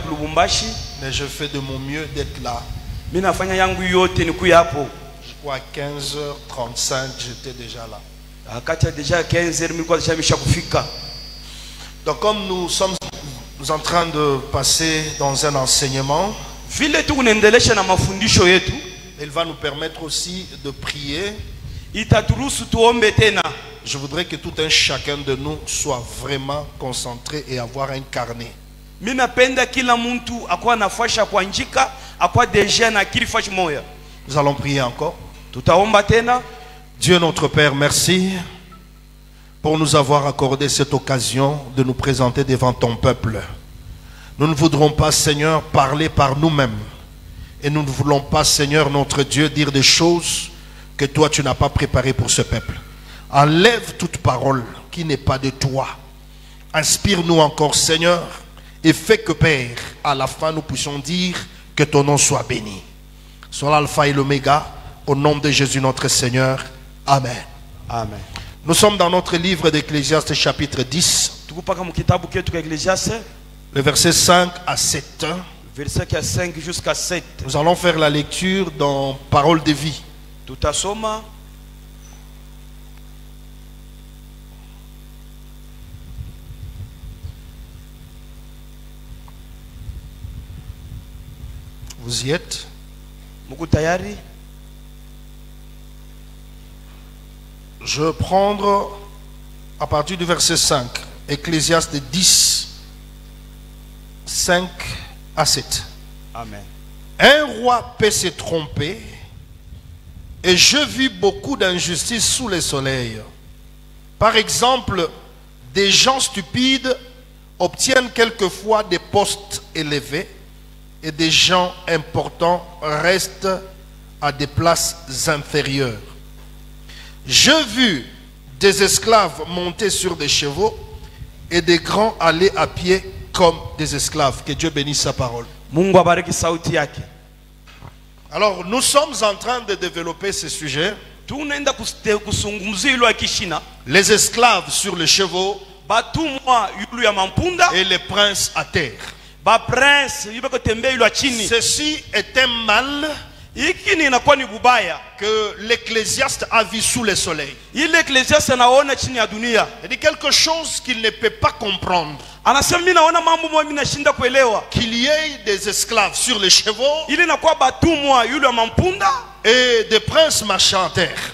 Lubumbashi. Mais je fais de mon mieux d'être là. Je crois à 15h35, j'étais déjà là. Donc comme nous sommes en train de passer dans un enseignement, il va nous permettre aussi de prier. Je voudrais que tout un chacun de nous soit vraiment concentré et avoir un carnet. Nous allons prier encore. Dieu notre Père, merci pour nous avoir accordé cette occasion de nous présenter devant ton peuple. Nous ne voudrons pas, Seigneur, parler par nous-mêmes. Et nous ne voulons pas, Seigneur, notre Dieu, dire des choses que toi, tu n'as pas préparées pour ce peuple. Enlève toute parole qui n'est pas de toi. Inspire-nous encore, Seigneur, et fais que, Père, à la fin, nous puissions dire que ton nom soit béni. Sois l'alpha et l'oméga, au nom de Jésus notre Seigneur. Amen. Amen. Nous sommes dans notre livre d'Ecclésiaste chapitre 10, le verset 5 à 7. Verset 5 jusqu'à 7. Nous allons faire la lecture dans Parole de vie. Vous y êtes? Je vais prendre à partir du verset 5. Ecclésiaste 10, 5 à 7. Amen. Un roi peut se tromper, et je vis beaucoup d'injustice sous le soleil. Par exemple, des gens stupides obtiennent quelquefois des postes élevés, et des gens importants restent à des places inférieures. J'ai vu des esclaves monter sur des chevaux et des grands aller à pied comme des esclaves. Que Dieu bénisse sa parole. Alors nous sommes en train de développer ce sujet. Les esclaves sur les chevaux et les princes à terre. Ceci est un mal que l'Ecclésiaste a vu sous le soleil. Il dit quelque chose qu'il ne peut pas comprendre. Qu'il y ait des esclaves sur les chevaux et des princes marchant à terre.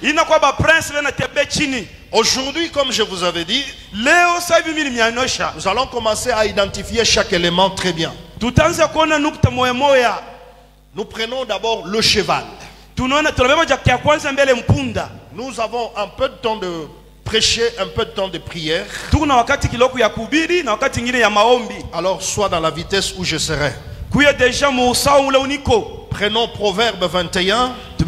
Aujourd'hui, comme je vous avais dit, nous allons commencer à identifier chaque élément très bien. Nous prenons d'abord le cheval. Nous avons un peu de temps de prêcher, un peu de temps de prière. Alors, soit dans la vitesse où je serai. Prenons Proverbe 21. Nous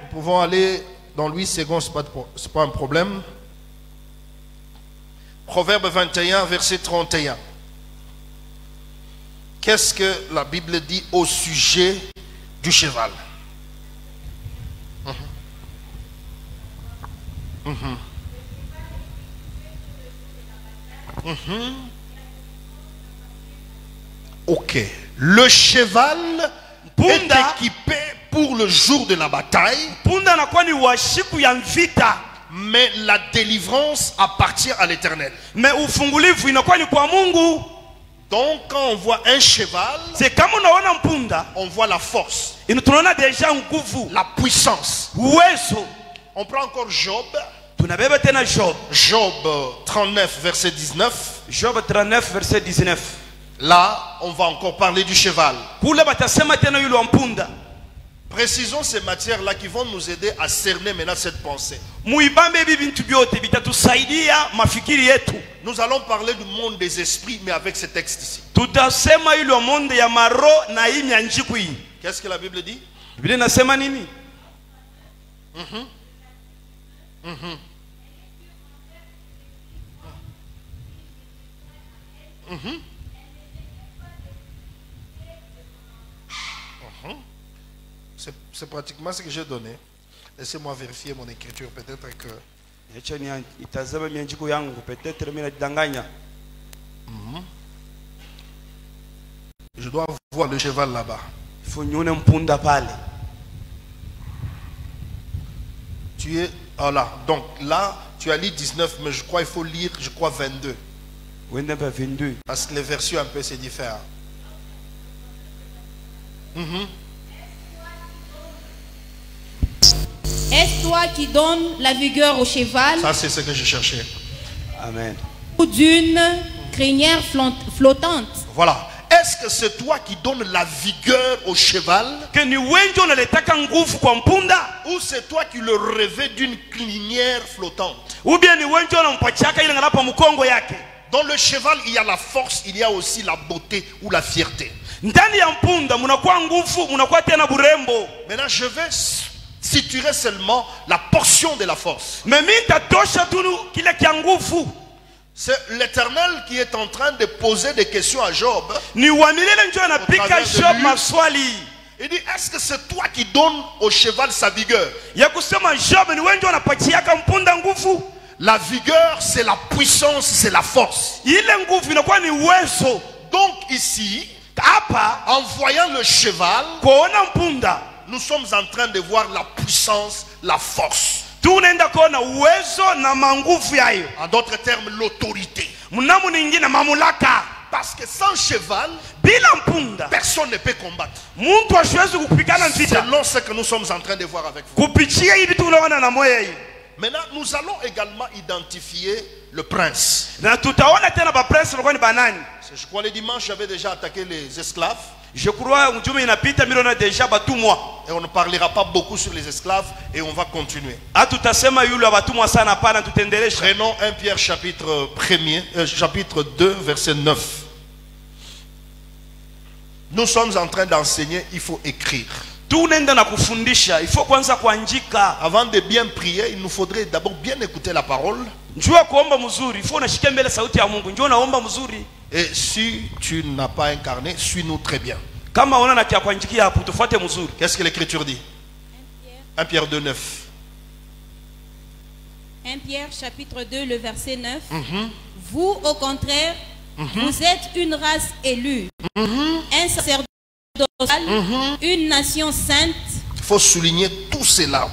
pouvons aller dans 8 secondes, ce n'est pas un problème. Proverbe 21, verset 31. Qu'est-ce que la Bible dit au sujet du cheval? Ok. Le cheval est équipé pour le jour de la bataille. Mais la délivrance appartient à l'Éternel. Donc quand on voit un cheval, on voit la force, la puissance. On prend encore Job. Job 39 verset 19. Job 39 verset 19. Là, on va encore parler du cheval. Précisons ces matières-là qui vont nous aider à cerner maintenant cette pensée. Nous allons parler du monde des esprits, mais avec ce texte ici. Qu'est-ce que la Bible dit? C'est pratiquement ce que j'ai donné. Laissez-moi vérifier mon écriture, peut-être que... Je dois voir le cheval là-bas. Faut nione mpunda pale. Tu es... Voilà. Donc là, tu as lu 19, mais je crois qu'il faut lire, 22. Wende ba 22. Parce que les versions un peu c'est différent. Est-ce toi qui donnes la vigueur au cheval Ça, c'est ce que je cherchais. Amen. ou d'une crinière flottante? Voilà. Est-ce que c'est toi qui donnes la vigueur au cheval? Que ni wenjo na letaka nguvu kwa mpunda? Ou c'est toi qui le revêts d'une crinière flottante? Ou bien ni wenjo na mpachaka ile ngala pa mkongo yake? Dans le cheval, il y a la force, il y a aussi la beauté ou la fierté. Ndani ya mpunda munakuwa nguvu, munakuwa tena burembo. Maintenant, je vais situer seulement la portion de la force. Mais mimi tatosha tu kile kia nguvu. C'est l'Éternel qui est en train de poser des questions à Job. Ni wamilele njo anapika Job maswali. Il dit, est-ce que c'est toi qui donnes au cheval sa vigueur? Ya kusema Job ni wenjo anapachiaka mpunda nguvu. La vigueur, c'est la puissance, c'est la force. Ile nguvu inakuwa ni uwezo. Donc ici, hapa en voyant le cheval, kuona mpunda, nous sommes en train de voir la puissance, la force. Tunaenda kuona uwezo na manguvu yayo. En d'autres termes, l'autorité. Mnamu nyingine mamulaka. Parce que sans cheval, bila mpunda, personne ne peut combattre. Muntu hawezi kupigana vita. Selon ce que nous sommes en train de voir avec vous. Kupitia hivi tunaona na moyo hii. Maintenant, nous allons également identifier le prince. Na tutaona tena ba prince walikuwa ni banani. Je crois le dimanche, j'avais déjà attaqué les esclaves. Je crois mjuma inapita mimi naona deja batumwa. Et on ne parlera pas beaucoup sur les esclaves et on va continuer. Hatutasema yule batumwa sana pana tutendelesha. Prenons 1 Pierre chapitre 2 verset 9. Nous sommes en train d'enseigner, il faut écrire. Tunaenda na kufundisha, il faut kwanza kuandika. Avant de bien prier, il nous faudrait d'abord bien écouter la parole. Njua kuomba mzuri, il faut unashika mbele sauti ya Mungu. Njoo naomba mzuri. Et si tu n'as pas incarné, suis-nous très bien. Kama unaona na kia kuandikia hapo tufuate mzuri. Qu'est-ce que l'écriture dit? 1 Pierre 2 9. 1 Pierre chapitre 2 le verset 9. Vous au contraire, vous êtes une race élue, un sacerdoce, une nation sainte. Il faut souligner tout cela.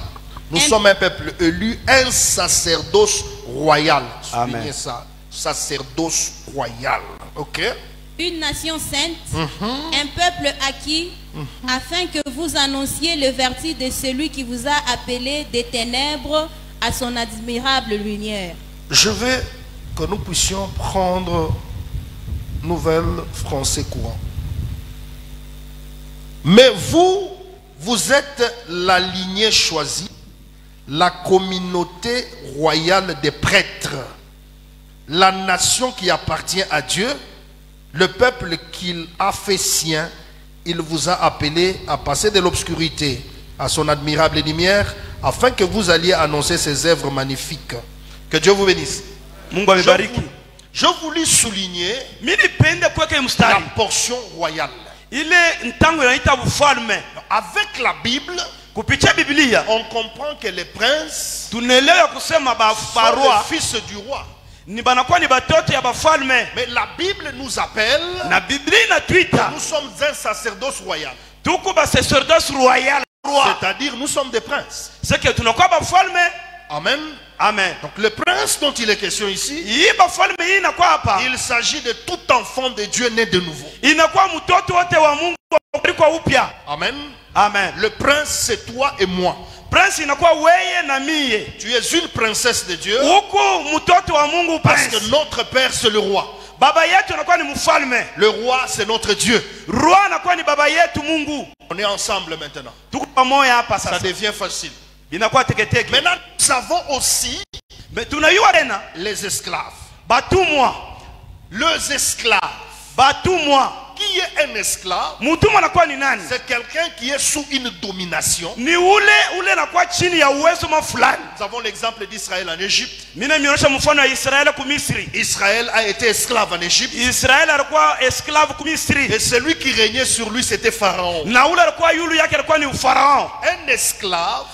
Nous sommes un peuple élu, un sacerdoce royal. Soulignez ça. Sacerdoce royal. Ok? Une nation sainte, un peuple acquis, afin que vous annonciez le vertu de celui qui vous a appelé des ténèbres à son admirable lumière. Je veux que nous puissions prendre Nouvelle Français courant. Mais vous, vous êtes la lignée choisie, la communauté royale des prêtres, la nation qui appartient à Dieu, le peuple qu'il a fait sien. Il vous a appelé à passer de l'obscurité à son admirable lumière, afin que vous alliez annoncer ses œuvres magnifiques. Que Dieu vous bénisse. Je voulais souligner la portion royale. Avec la Bible, on comprend que les princes sont les fils du roi. Mais la Bible nous appelle, nous sommes un sacerdoce royal. C'est-à-dire nous sommes des princes. Amen. Amen. Donc le prince dont il est question ici, il s'agit de tout enfant de Dieu né de nouveau. Amen. Amen. Le prince, c'est toi et moi. Tu es une princesse de Dieu. Parce que notre père, c'est le roi. Le roi, c'est notre Dieu. On est ensemble maintenant. Ça devient facile. Maintenant, nous avons aussi les esclaves. Les esclaves. Qui est un esclave? C'est quelqu'un qui est sous une domination. Nous avons l'exemple d'Israël en Égypte. Israël a été esclave en Égypte. Et celui qui régnait sur lui, c'était Pharaon. Un esclave,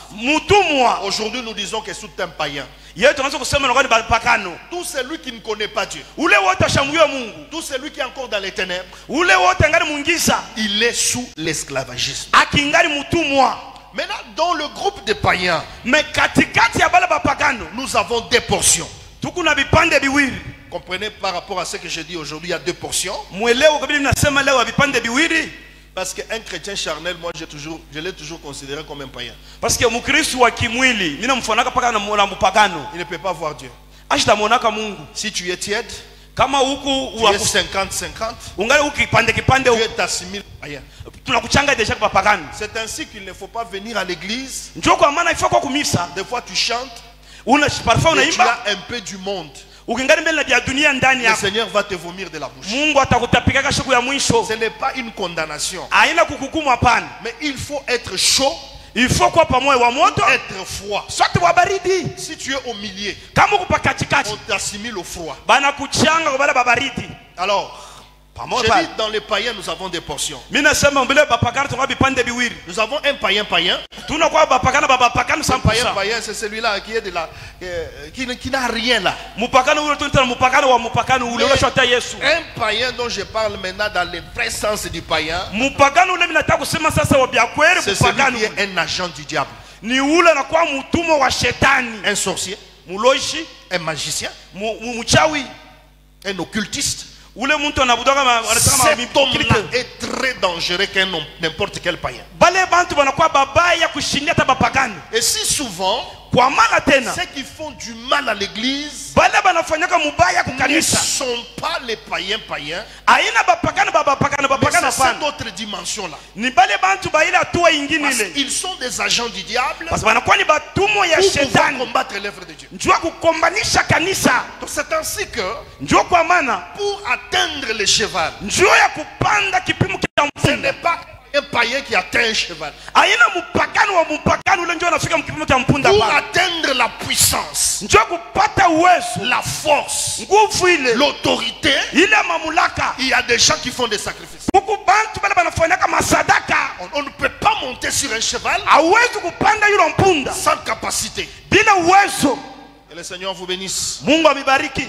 aujourd'hui nous disons que c'est un païen. yetu tunaanza kusema ngani bapagano. Tout celui qui ne connaît pas Dieu, Ule wote ashambulia Mungu. tout celui qui est encore dans les ténèbres, Ule wote ngani mungiza. il est sous l'esclavagisme. Akingari mutumwa. Maintenant, dans le groupe des païens, Me katikati ya bala bapagano. nous avons deux portions. Tukuna vipande biwili. Comprenez, par rapport à ce que je dis aujourd'hui, il y a deux portions. Mwelewa kabili nasema leo vipande biwili. Parce qu'un chrétien charnel, moi je l'ai toujours considéré comme un païen. Parce que mukristo wa kimwili mina mfanaka paka na mpagano. Il ne peut pas voir Dieu. Ashita monaka Mungu. Si tu es tiède, Kama huku tu es 50-50, ungali ukipande kipande tu t'assimiles païen. tunakuchanga deja kwa pagano. C'est ainsi qu'il ne faut pas venir à l'église. Njoo kwa maana ifaa kwa kumisa. Des fois tu chantes, Parfois et tu unaimba. as un peu du monde. Ukingani mbele ya dunia ndani Le yako. Seigneur va te vomir de la bouche. Mungu atakutapika siku ya mwisho. Ce n'est pas une condamnation. Haina kukuhukumu hapana. Mais il faut être chaud, Il faut kwa pamoja wa moto, être froid. sote wa baridi. Si tu es au milieu, Kama uko katikati, on t'assimile au froid. bana kuchanga kwa bala baridi. Alors, je Pamoja. dis, dans les païens, nous avons des portions. Mimi nasema mbele bapakana tunga vipande biwili. Nous avons un païen. Tuna kwa bapakana bapakana Un païen 100%. c'est celui-là qui est de la, qui n'a rien là. Mupakana ule tunataka mupakana wa mupakana ule ule shota Yesu. Un païen dont je parle maintenant dans le vrai sens du païen, Mupakana ule mimi nataka kusema sasa wa bya kweli c'est celui mupakana. qui est un agent du diable. Ni ule na kwa mtumwa wa shetani. Un sorcier, Muloishi, un magicien, mchawi. un occultiste. Ule mtu anabudoka wanasema Cet homme-là est très dangereux qu'un homme, n'importe quel païen. bale bantu banakuwa babaya kushindia hata bapagani. Et si souvent, Kwa maana tena ceux qui font du mal à l'église bale banafanyaka mubaya ne kukanisa. sont pas les païens, Aina bapagana mais bapagana c'est cette hapana. autre dimension-là. Ni bale bantu baila hatua ingine Parce ile. qu'ils sont des agents du diable Parce banakuwa ni batumwa ya pour pouvoir shetani. combattre l'œuvre de Dieu. Njua kukombanisha kanisa. Donc c'est ainsi que Njua kwa maana pour atteindre le cheval, njua ya kupanda kipimo cha ce mpunda. n'est pas un païen qui atteint un cheval. Aina mupagani wa mupagani ule njua anafika kipimo cha mpunda Pour hapana. atteindre la puissance, Njua kupata uwezo, la force, nguvu ile, l'autorité, ile mamulaka. il y a des gens qui font des sacrifices. Huku bantu bale banafanyaka masadaka. On ne peut pas monter sur un cheval Hawezi kupanda yule mpunda sans capacité. bila uwezo. Que le Seigneur vous bénisse. Mungu amebariki.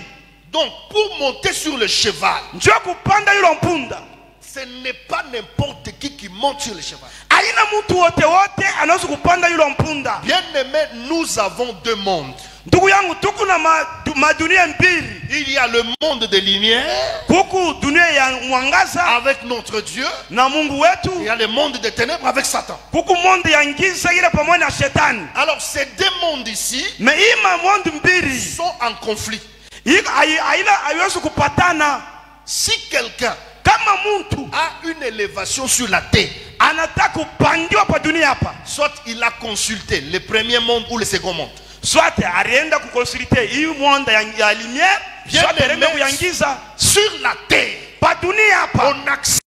Donc, pour monter sur le cheval, Njoo kupanda yule mpunda. ce n'est pas n'importe qui monte sur le cheval. Aina mtu wote anaweza kupanda yule mpunda. Bien aimé, nous avons deux mondes. Ndugu yangu tuko na madunia mbili. Il y a le monde de lumière Kuku dunia ya mwangaza avec notre Dieu. na Mungu Il wetu. y a le monde des ténèbres avec Satan. Kuku monde ya ngiza ile pamoja na shetani. Alors, ces deux mondes ici Mais hii monde mbili sont en conflit. aina haiwezi kupatana. Si quelqu'un Kama mtu a une élévation sur la terre, anataka kupandiwa pa dunia hapa, soit il a consulté le premier monde ou le second monde. soit alienda kukonsulte hii monde ya lumière, Bien soit alienda aimé, kuyangiza sur la terre, pa dunia hapa. on accepte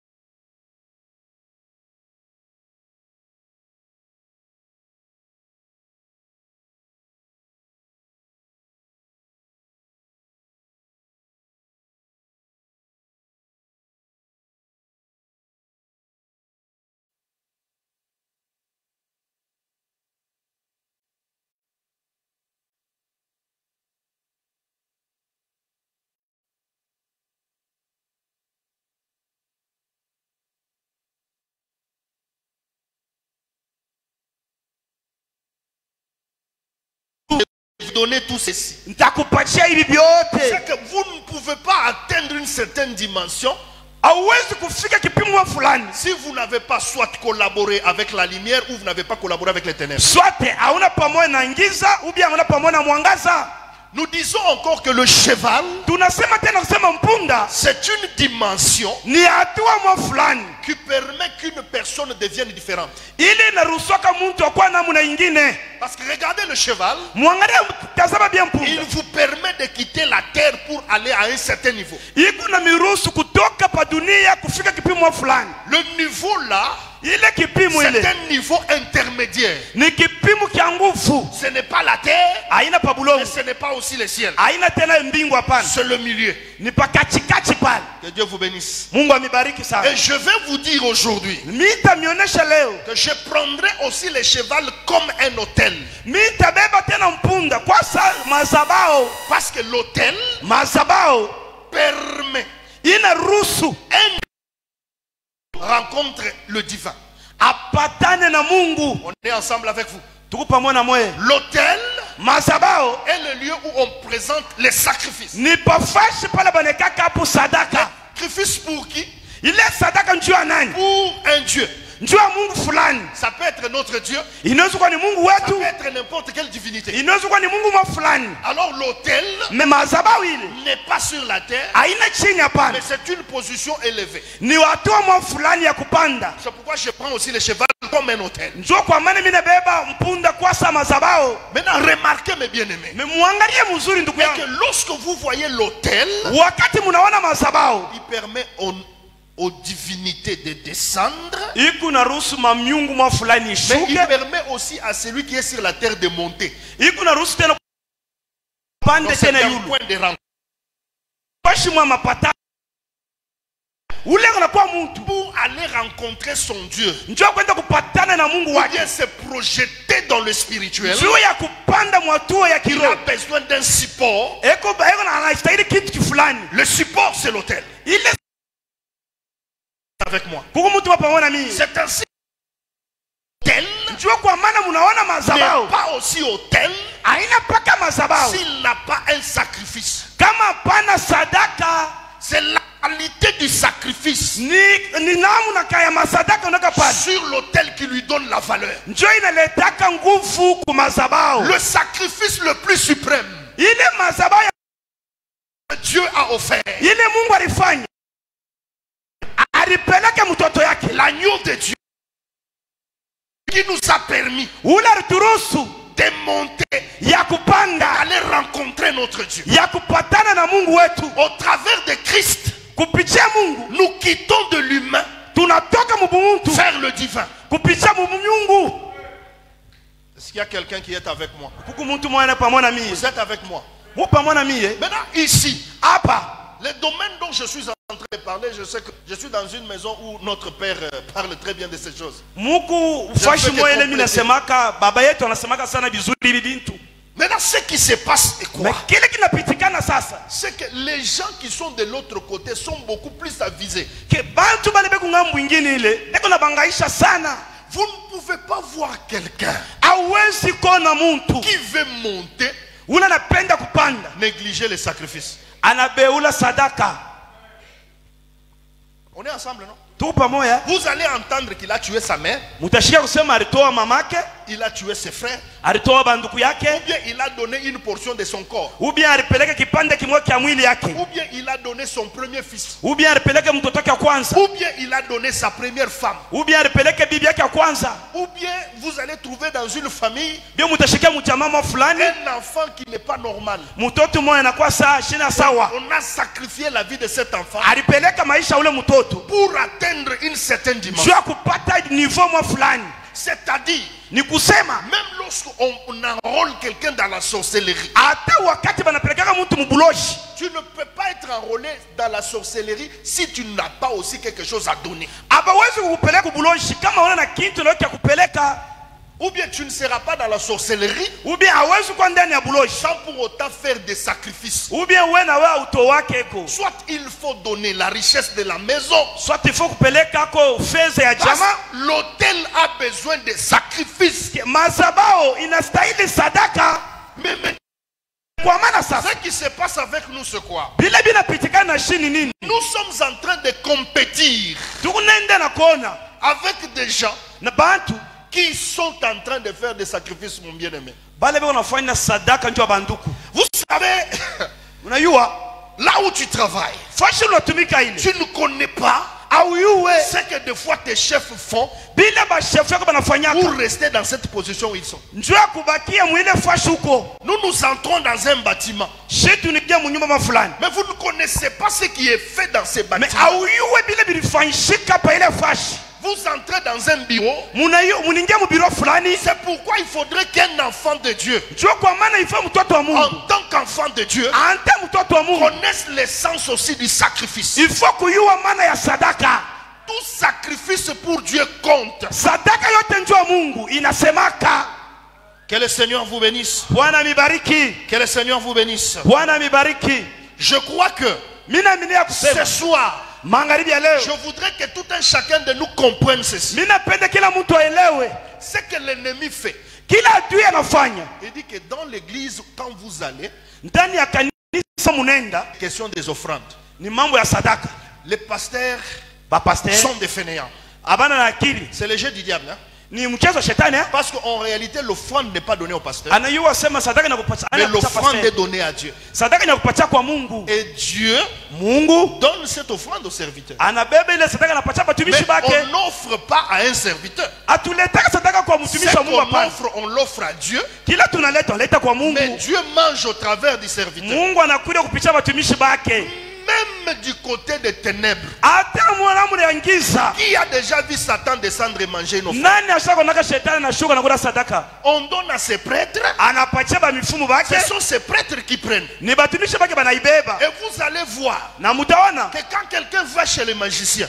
vous donner tout ceci. Nitakupatia hivi vyote. C'est que vous ne pouvez pas atteindre une certaine dimension Hauwezi kufika kipimo fulani si vous n'avez pas soit collaboré avec la lumière ou vous n'avez pas collaboré avec les ténèbres. soit hauna pamoja na ngiza ou bien hauna pamoja na mwangaza. Nous disons encore que le cheval, Tunasema tena kusema mpunda c'est une dimension ni hatua mwa fulani qui permet qu'une personne devienne différente. ili inaruhusuka mtu akuwa namna ingine. Parce que regardez le cheval, Mwangalie, tazama bien mpunda, il vous permet de quitter la terre pour aller à un certain niveau. iko na miruhusu kutoka pa dunia kufika kipimo fulani. Le niveau là, Ile kipimo c'est ile un niveau intermédiaire. ni kipimo kia nguvu. Ce n'est pas la terre, Haina pa bulongo, mais ce n'est pas aussi le ciel. haina tena mbingu hapana. C'est le milieu. Ni pa katikati pale. Que Dieu vous bénisse. Mungu amibariki sana. Et je vais vous dire aujourd'hui Mitamionyesha leo que je prendrai aussi le cheval comme un autel. mitabeba tena mpunda kwa mazabao, Parce que l'autel mazabao permet inaruhusu rencontre le divin. apatane na Mungu. On est ensemble avec vous. Tuko pamoja na mwe. L'autel Mazabao est le lieu où on présente les sacrifices. ni pafashi pale banekaka hapo sadaka. Sacrifice pour qui? Ile sadaka njoo ya nani? Pour un Dieu. Njoo ya Mungu fulani. Ça peut être notre Dieu. Inaweza kuwa ni Mungu Ça wetu, peut être n'importe quelle divinité. inaweza kuwa ni Mungu mwa fulani. Alors l'autel Me mazabao ile n'est pas sur la terre, haina chini hapana, mais c'est une position élevée. ni watu mwa fulani ya kupanda. C'est pourquoi je prends aussi le cheval comme un autel. Njoo kwa maana mimi nabeba mpunda kwa sa mazabao. Maintenant, remarquez mes bien-aimés. Me muangalie mzuri ndugu Que yangu. lorsque vous voyez l'autel, Wakati munaona mazabao, il permet aux divinités de descendre, iku na ruhusu mamiungu mwa fulani mais il ishuke. permet aussi à celui qui est sur la terre de monter. Iku na ruhusu tena pande Donc c'est tena un yulu. point de rencontre Pashi mwa mapata. Ule unakuwa mtu pour aller rencontrer son Dieu. njoo kwenda kupatana na Mungu Ou wake. bien se projeter dans le spirituel. Juu ya kupanda mwatuo ya Il a kiroho. besoin d'un support. Eko na anastahili kitu fulani. Le support, c'est l'autel. Ile Avec moi. kuko mtu hapa pamoja na mimi. C'est ainsi. Autel Njoo kwa maana munaona mazabao. n'est pas aussi autel Haina paka mazabao. s'il n'a pas un sacrifice. Kama pana sadaka C'est la qualité du sacrifice ni namna kaya masadaka unaka pale. sur l'autel qui lui donne la valeur. Njoo inaletaka nguvu ku mazabao. Le sacrifice le plus suprême Ile mazabao que Dieu a offert. ile Mungu alifanya. Alipeleka mtoto yake. L'agneau de Dieu qui nous a permis Ule alituruhusu de monter, ya kupanda, d'aller rencontrer notre Dieu. ya kupatana na Mungu wetu. Au travers de Christ, Kupitia Mungu nous quittons de l'humain tunatoka mubumuntu vers le divin. kupitia mumungu. Est-ce qu'il y a quelqu'un qui est avec moi? Kuku mtu mwana pamoja na mimi. Vous êtes avec moi. Mu pamoja na mimi. Maintenant, ici, Hapa les domaines dont je suis en train de parler, je sais que je suis dans une maison où notre père parle très bien de ces choses. Muku fashi moyo ile mimi nasemaka baba yetu anasemaka sana vizuri hivi bintu. Maintenant, ce qui se passe est quoi? Na kile kinapitikana sasa. C'est que les gens qui sont de l'autre côté sont beaucoup plus avisés. Ke bantu bale beku ngambu ingine ile eko na bangaisha sana. Vous ne pouvez pas voir quelqu'un Hawezi kona muntu qui veut monter, una napenda kupanda négliger les sacrifices. anabeula sadaka. On est ensemble, non? Tu pamoja. Vous allez entendre qu'il a tué sa mère, Mutashika kusema alitoa mamake, il a tué ses frères, alitoa banduku yake, ou bien il a donné une portion de son corps, ou bien alipeleka kipande kimoja kia mwili yake, ou bien il a donné son premier fils, ou bien alipeleka mtoto wake wa kwanza, ou bien il a donné sa première femme, ou bien alipeleka bibi yake ya kwanza. ou bien vous allez trouver dans une famille Bio mutashika mjamaa fulani, un enfant qui n'est pas normal. mtoto mmoja anakuwa saa shina sawa. On a sacrifié la vie de cet enfant Alipeleka maisha ule mtoto pour atteindre une certaine dimension. juu ya kupata niveau mwa fulani. C'est-à-dire, Ni kusema même lorsqu'on enrôle quelqu'un dans la sorcellerie, hata wakati banapelekaka mtu mubuloshi, tu ne peux pas être enrôlé dans la sorcellerie si tu n'as pas aussi quelque chose à donner. abawezi kukupeleka buloshi kama una na kitu na cha kupeleka, Ou bien tu ne seras pas dans la sorcellerie ou bien hawezi kwa ndani ya buloshi, sans pour autant faire des sacrifices. ou bien wewe na wewe uto wake ko, Soit il faut donner la richesse de la maison, soit il faut kupeleka ko fedha ya parce jamaa. que l'autel a besoin de sacrifices. Mazabao inastahili sadaka. Mais Kwa maana sasa ce qui se passe avec nous, c'est quoi? bila binapitikana na shini nini? Nous sommes en train de compétir Tukunenda na kona avec des gens na bantu qui sont en train de faire des sacrifices, mon bien-aimé. bale beko nafanya sadaka ndio banduku. Vous savez, Unajua là où tu travailles, fashi unatumika ile tu ne connais pas au yuwe ce que des fois tes chefs font bila ba chef yako banafanyaka pour rester dans cette position où ils sont. njoo ya kubakia mwile fashi huko. Nous nous entrons dans un bâtiment, Shi tunaingia munyumba mafulani, mais vous ne connaissez pas ce qui est fait dans ces mais bâtiments. au yuwe bila bilifanyishika pa ile fashi. vous entrez dans un bureau, muningia mu bureau fulani, c'est pourquoi il faudrait qu'un enfant de Dieu, njoo kwa maana ifaa mtoto wa en Mungu tant qu'enfant de Dieu, ante mtoto wa Mungu connaisse l'essence aussi du sacrifice. il faut kuyua maana ya sadaka. Tout sacrifice pour Dieu compte. Sadaka yote njoo Mungu inasemaka. Que le Seigneur vous bénisse. Bwana mibariki. Que le Seigneur vous bénisse. Bwana mibariki. Je crois que ce soir, je voudrais que tout un chacun de nous comprenne ceci. C'est que l'ennemi fait. Il dit que dans l'église, quand vous allez, question des offrandes, les pasteurs sont des fainéants. C'est le jeu du diable. Hein? Parce qu'en réalité l'offrande n'est pas donnée au pasteur, mais l'offrande est donnée à Dieu. Et Dieu donne cette offrande au serviteur. Mais on n'offre pas à un serviteur. Ce qu'on offre, on l'offre à Dieu. Mais Dieu mange au travers du serviteur. Même du côté des ténèbres, qui a déjà vu Satan descendre et manger nos frères? On donne à ces prêtres. Ce sont ces prêtres qui prennent. Et vous allez voir que quand quelqu'un va chez les magiciens,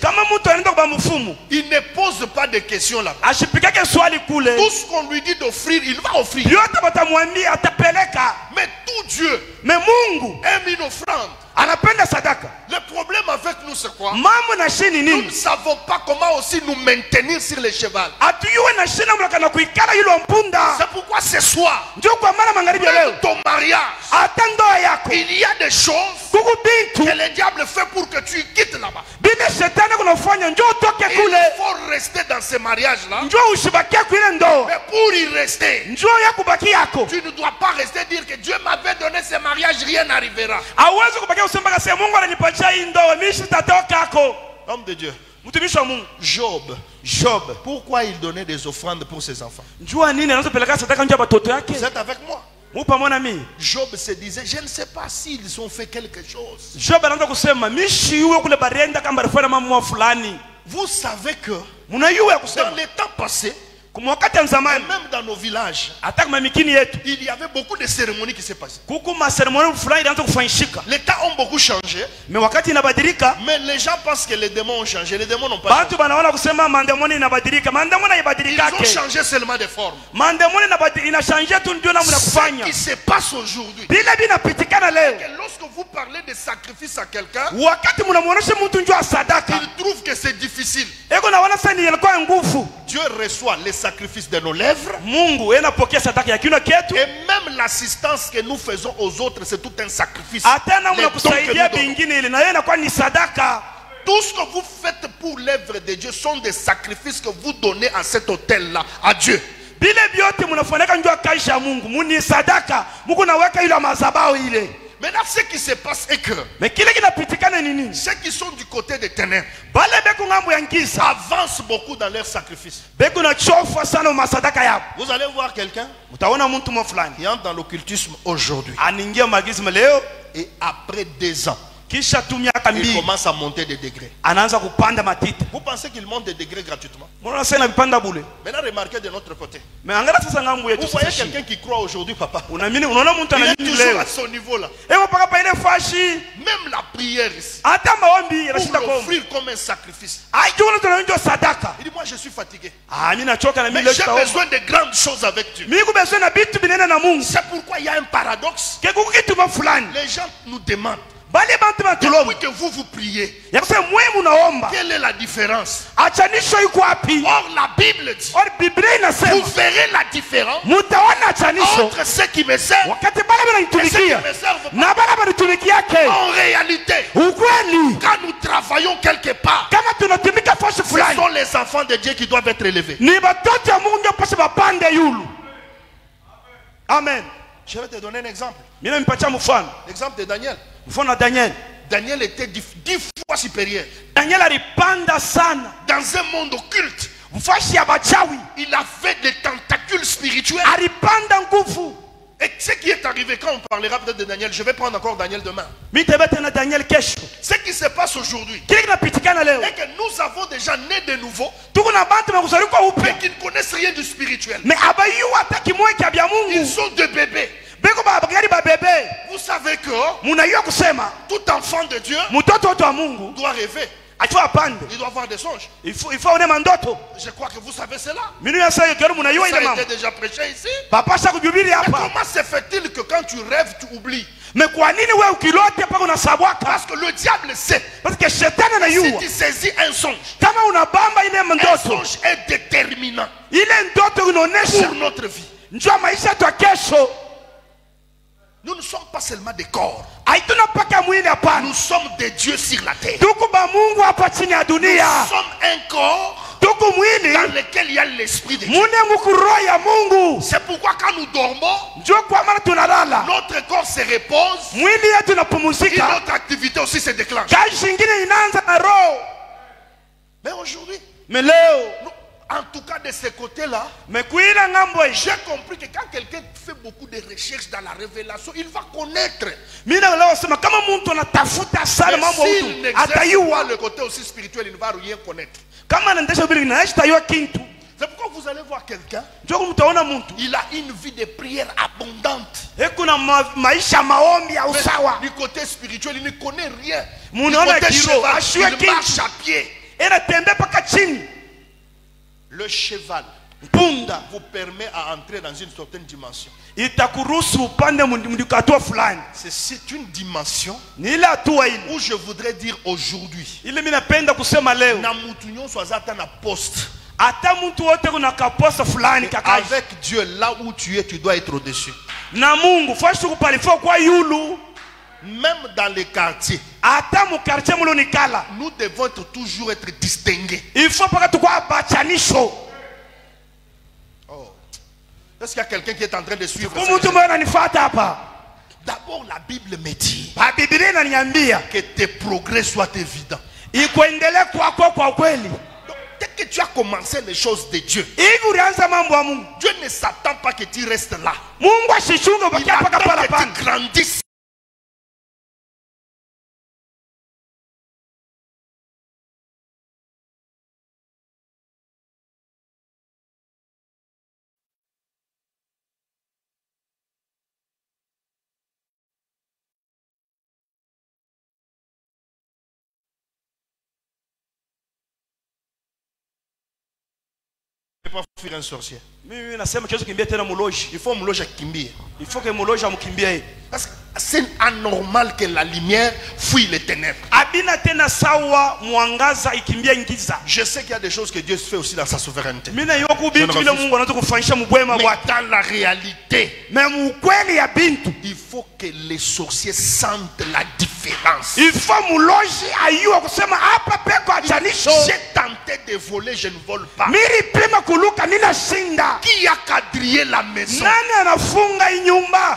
il ne pose pas de questions là. Tout ce qu'on lui dit d'offrir, il va offrir. Mais tout Dieu aime une offrande. Le problème avec nous c'est quoi? Nous ne savons pas comment aussi nous maintenir sur le cheval. C'est pourquoi ce soir, même ton mariage, il y a des choses que le diable fait pour que tu quittes là-bas. Il faut rester dans ce mariage-là. Mais pour y rester, tu ne dois pas rester dire que Dieu m'avait donné ce mariage, rien n'arrivera. Homme de Dieu, Job, pourquoi il donnait des offrandes pour ses enfants? Vous êtes avec moi? Job se disait, je ne sais pas s'ils ont fait quelque chose. Vous savez que dans les temps passés, et même dans nos villages, il y avait beaucoup de cérémonies qui se passaient. Les temps ont beaucoup changé, mais les gens pensent que les démons ont changé. Les démons n'ont pas changé. Ils ont changé seulement de forme. Ce qui se passe aujourd'hui, lorsque vous parlez de sacrifice à quelqu'un, il trouve que c'est difficile. Dieu reçoit les sacrifices de nos lèvres, et même l'assistance que nous faisons aux autres, c'est tout un sacrifice. Tout ce que vous faites pour l'œuvre de Dieu sont des sacrifices que vous donnez à cet autel-là, à Dieu. Maintenant, ce qui se passe est que ceux qui sont du côté des ténèbres avancent beaucoup dans leurs sacrifices. Vous allez voir quelqu'un qui entre dans l'occultisme aujourd'hui, et après 2 ans, il commence à monter des degrés. Vous pensez qu'il monte des degrés gratuitement? Maintenant remarquez de notre côté. Vous voyez quelqu'un qui croit aujourd'hui, papa, il est toujours à son niveau là. Même la prière ici, pour l'offrir comme un sacrifice, il dit, moi je suis fatigué, mais j'ai besoin de grandes choses avec Dieu. C'est pourquoi il y a un paradoxe. Les gens nous demandent, depuis que vous priez, quelle est la différence? Or la Bible dit, vous verrez la différence entre ceux qui me servent et ceux qui me servent pas. En réalité, quand nous travaillons quelque part, ce sont les enfants de Dieu qui doivent être élevés. Amen. Je vais te donner un exemple. L'exemple de Daniel. Daniel était 10 fois supérieur. Dans un monde occulte, il avait des tentacules spirituels. Et ce qui est arrivé quand on parlera peut-être de Daniel, je vais prendre encore Daniel demain. Ce qui se passe aujourd'hui, et que nous avons déjà né de nouveau, mais qui ne connaissent rien du spirituel. Ils sont des bébés. Vous savez que tout enfant de Dieu doit rêver. Il doit avoir des songes. Je crois que vous savez cela. Ça a été déjà prêché ici. Mais comment se fait-il que quand tu rêves, tu oublies? Parce que le diable sait. Si tu saisis un songe est déterminant pour notre vie. Nous ne sommes pas seulement des corps. Nous sommes des dieux sur la terre. Nous sommes un corps dans lequel il y a l'esprit de Dieu. C'est pourquoi quand nous dormons, notre corps se repose et notre activité aussi se déclenche. Mais aujourd'hui, en tout cas de ce côté-là, j'ai compris que quand quelqu'un fait beaucoup de recherches dans la révélation, il va connaître. Mais s'il n'exerce pas le côté aussi spirituel, il ne va rien connaître. C'est pourquoi vous allez voir quelqu'un, il a une vie de prière abondante. Mais du côté spirituel, il ne connaît rien. Du côté cheval, il marche à pied. Le cheval vous permet à entrer dans une certaine dimension. C'est une dimension où je voudrais dire aujourd'hui, avec Dieu, là où tu es, tu dois être au-dessus. Même dans les quartiers, nous devons toujours être distingués. Oh. Est-ce qu'il y a quelqu'un qui est en train de suivre ça? D'abord, la Bible me dit que tes progrès soient évidents. Donc, dès que tu as commencé les choses de Dieu, Dieu ne s'attend pas que tu restes là. Il attend que tu grandisses. Ne pas fuir un sorcier. Il faut me loger kimbie. Parce que c'est anormal que la lumière fuit les ténèbres. Je sais qu'il y a des choses que Dieu fait aussi dans sa souveraineté. Mais dans la réalité, il faut que les sorciers sentent la différence. J'ai tenté de voler, je ne vole pas. Qui a quadrillé la maison?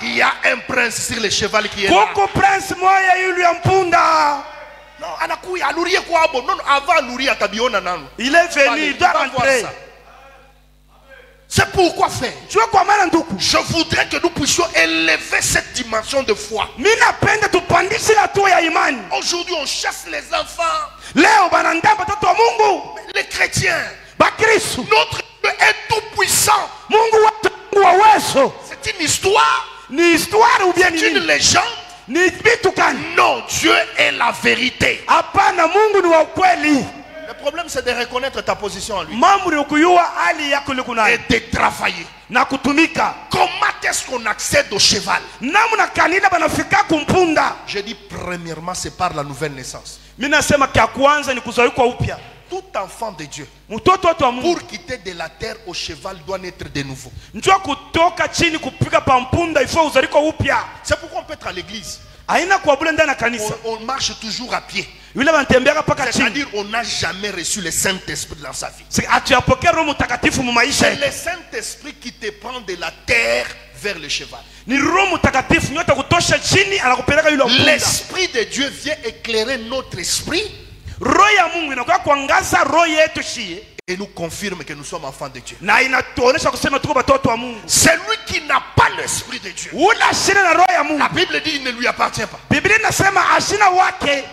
Il y a un prince sur le cheval qui est là. Non, il est venu, il doit rentrer. C'est pourquoi faire. Je voudrais que nous puissions élever cette dimension de foi. Aujourd'hui, on chasse les enfants. Les chrétiens. Notre Dieu est tout puissant. C'est une histoire. C'est une légende. Non, Dieu est la vérité. Le problème, c'est de reconnaître ta position en lui et de travailler. Comment est-ce qu'on accède au cheval? Je dis premièrement, c'est par la nouvelle naissance. Tout enfant de Dieu, pour quitter de la terre au cheval, doit naître de nouveau. C'est pourquoi on peut être à l'église. On marche toujours à pied. C'est-à-dire on n'a jamais reçu le Saint-Esprit dans sa vie. C'est le Saint-Esprit qui te prend de la terre vers le cheval. L'Esprit de Dieu vient éclairer notre esprit. Et et nous confirme que nous sommes enfants de Dieu. na inatuonesha kusema tuko watoto wa Mungu. Celui qui n'a pas l'esprit de Dieu, Ule ashina na roho ya Mungu, la Bible dit il ne lui appartient pas. Biblia inasema ashina wake.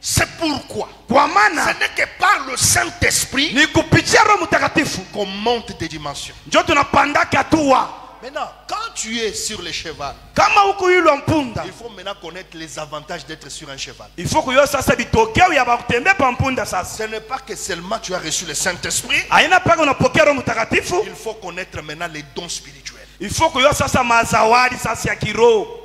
C'est pourquoi Kwa ce maana n'est que par le Saint-Esprit ni kupitia Roho Mtakatifu qu'on monte des dimensions. ndio tunapandaka hatua. Maintenant, quand tu es sur le cheval, Kama huku yule mpunda, il faut maintenant connaître les avantages d'être sur un cheval. il faut kuyo sasa bitokeo ya bakutembea pa mpunda sasa. Ce n'est pas que seulement tu as reçu le Saint-Esprit, Haina paka unapokea Roho Mtakatifu, il faut connaître maintenant les dons spirituels. il faut kuyo sasa mazawadi sasa ya kiroho.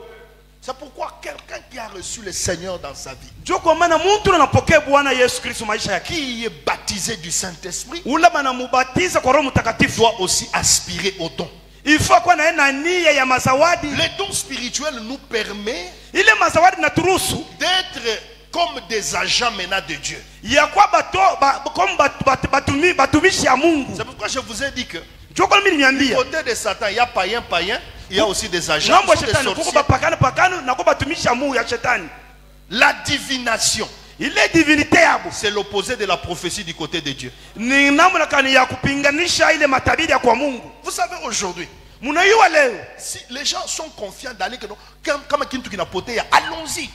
C'est pourquoi quelqu'un qui a reçu le Seigneur dans sa vie, Ndio kwa maana mtu anapokea Bwana Yesu Kristo maisha yake, qui est baptisé du Saint-Esprit, ule banamubatiza kwa Roho Mtakatifu, doit aussi aspirer aux dons. il faut kuwa na nia ya mazawadi. Les dons spirituels nous permettent Ile mazawadi naturuhusu d'être comme des agents maintenant de Dieu. ya kwa batumishi ya Mungu. C'est pourquoi je vous ai dit que Ndio kwa mimi du niambia côté de Satan, il y a païen, il y a aussi des agents, ngambo ce ya sont des shetani kuko sorciers. bapakana na kwa batumishi ya Mungu ya shetani. La divination, Ile divinité yabo c'est l'opposé de la prophétie du côté de Dieu. ni namna kani ya kupinganisha ile matabiri ya kwa Mungu. Vous savez, aujourd'hui, Munaiwa leo si les gens sont confiants d'aller comme Kintu Kinapote, allons-y.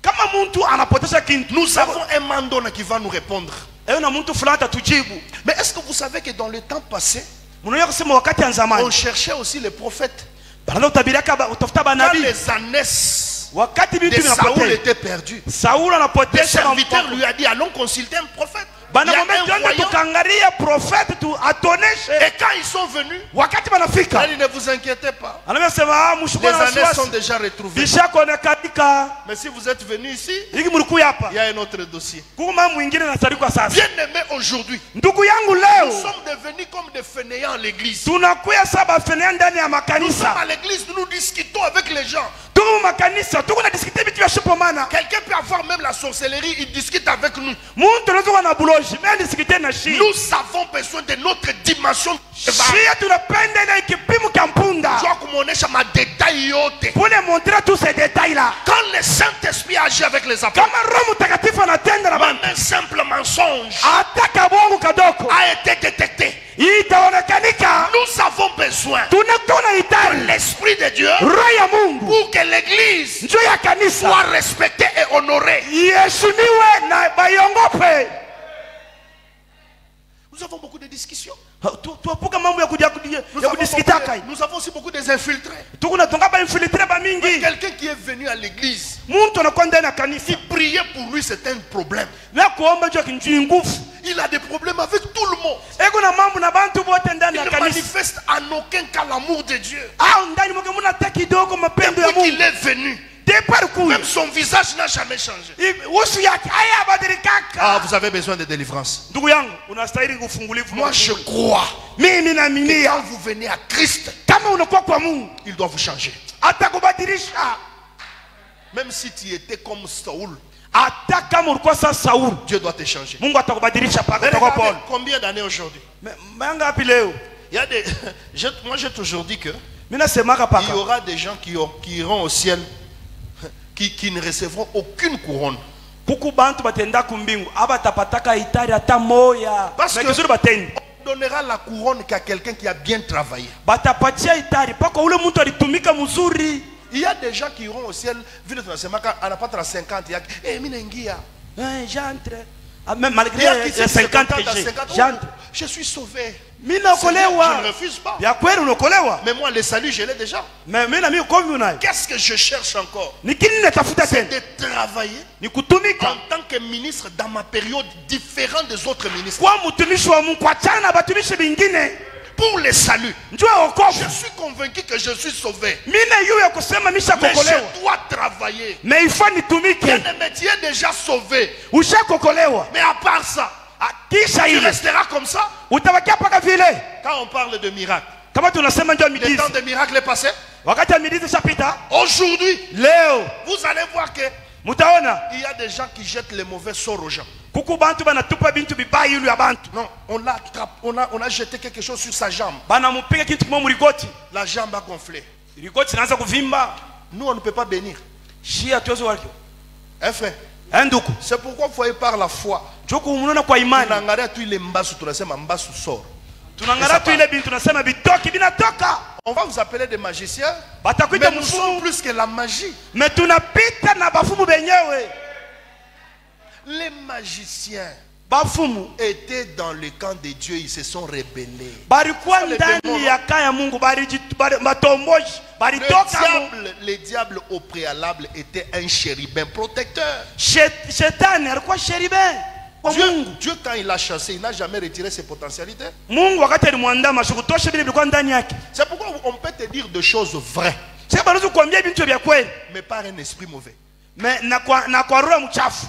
kama mtu anapotesha kintu, Nous avons un mandona qui va nous répondre. na mtu fulani atatujibu. Mais est-ce que vous savez que dans le temps passé, Munaiwa kusema wakati ya on zamani cherchait aussi les prophètes? bana utabiriaka utafuta Quand banabii, les ânesses wakati de vitu Saoul vinapotea, étaient perdues, Sauli le anapotesha serviteur lui a dit allons consulter un prophète. Il y a banamwambia un twende voyant. tukaangalia profeti tu atoneshe. Et quand ils sont venus, Wakati banafika il dit, ne vous inquiétez pas, anasema les mshukuru na ânesses sont wasiwasi déjà retrouvées. vishakonekanika. Mais si vous êtes venus ici, Hiki mlikuya hapa il y a un autre dossier. kuko mambo mwingine nasarikwa sasa. Bien aimé, aujourd'hui, Ndugu yangu, nous leo sommes devenus comme des fainéants à l'église. tunakuya saba fenea ndani ya Nous sommes makanisa, à l'église, nous discutons avec les gens. tuko makanisa tuko na diskite vitu vya shipomana. Quelqu'un peut avoir même la sorcellerie, il discute avec nous. Muntu anaweza kuwa na buloji mais diskite na shi. Nous avons besoin de notre dimension. Shia tunapenda ile kipimo cha mpunda. Je dois kumonesha ma détail yote. Pour les montrer tous ces détails là. Quand le Saint-Esprit agit avec les apôtres, Kama Roho Mtakatifu anatenda na même un simple mensonge ataka bongo kadoko a été détecté. itaonekanika. Nous avons besoin Tunatuna de itali l'Esprit de Dieu roho ya Mungu pour que l'Église njoo ya kanisa soit respectée et honorée. iheshimiwe na bayongope. Nous avons beaucoup de discussions. Tuapuka mambo ya kudiskitaka. Nous avons aussi beaucoup d'infiltrés. Tukunatonga ba infiltre ba mingi. Quelqu'un qui est venu à l'église, Muntu anakuwa ndani ya kanisa si prier pour lui c'est un problème. na kuomba juu kinjui nguvu. Il a des problèmes avec tout le monde. Eko na mambo na bantu bote ndani Il ya ne kanisa. manifeste en aucun cas l'amour de Dieu. Au ndani mwake muna hata kidogo mapendo ya Depuis Mungu. qu'il est venu, Depart kuyu. même son visage n'a jamais changé. Usu yake haya badilikaka. Vous avez besoin de délivrance. Ndugu yangu, unastahili kufungulivu. Moi je crois Mimi que naaminia quand vous venez à Christ, kama unakuwa kwa Mungu il doit vous changer. atakubadilisha. Même si tu étais comme Saoul, Hata kama ulikuwa sasa Sauli, Dieu doit te changer. Mungu atakubadilisha paka Mais utakuwa regardez, Paul. combien d'années aujourd'hui? Manga api leo? Il y a des... Moi j'ai toujours dit que Mimi nasemaka il y paka. aura des gens qui iront au ciel, qui ne recevront aucune couronne. Kuku bantu batenda kumbingu abatapataka itari hata moya. Parce que- Kizuri batendi. On donnera la couronne qu'à quelqu'un qui a bien travaillé. Batapatia itari paka ule mtu alitumika mzuri. Il y a des gens qui iront au ciel, vile tunasema n'a pas 50 yake. Mimi naingia. J'entre. Même malgré Il y a qui les disent 50 dans que j'ai. 50, oh, J'entre. je suis sauvé. Mimi Seigneur, je naokolewa. ne refuse pas. Ya kweli unaokolewa. Mais moi le salut je l'ai déjà. Mais mimi na mimi ukomi unayo. Qu'est-ce que je cherche encore? Ni kini natafuta C'est tena? de travailler Ni kutumika. en tant que ministre dans ma période différente des autres ministres. Kwa mtumishi wa Mungu achana na batumishi bingine. Pour le salut. Njoo Je wokovu. suis convaincu que je suis sauvé. Mimi yeye kusema misha Mais kokolewa. je dois travailler. Mais il faut nitumike. Mais tu es déjà sauvé. Ushakokolewa. Mais à part ça, Kisha tu ile resteras comme ça. utabakia paka vile. Quand on parle de miracle, Kama tunasema ndio le midizi. temps de miracle est passé. Wakati ya midizi shapita. Aujourd'hui, Leo vous allez voir que mutaona il y a des gens qui jettent les mauvais sorts aux gens. kuku bantu banatupa bintu bibaya yulu ya bantu. Non, on a jeté quelque chose sur sa jambe. Banamupiga kitu kimoja murigoti. La jambe a gonflé. Rigoti inaanza kuvimba. Nous, on ne peut pas bénir. Shia tuwezo wake. Hein, frère? Enduku. C'est pourquoi vous voyez par la foi, Joko umunona kwa imani. Tunangalia tu ile mbasu tunasema mbasu sort. Tunangalia tu ile bintu tunasema bitoki binatoka. On va vous appeler des magiciens. Batakuita Mais nous sommes plus que la magie. Mais tunapita na bafumu benyewe. Les magiciens Bafumu étaient dans le camp de Dieu, ils se sont rebellés. Barikuwa ndani ya kaya Mungu batomboji baritoka. Le diable au préalable était un chérubin protecteur. Shetani alikuwa chérubin. Dieu quand il a chassé, il n'a jamais retiré ses potentialités. Mungu wakati alimwandama shukutosha vile vilikuwa ndani yake. C'est pourquoi on peut te dire des choses vraies, Sasa bado kuambia bintu vya kweli, mais par un esprit mauvais. mais na kwa roho mchafu.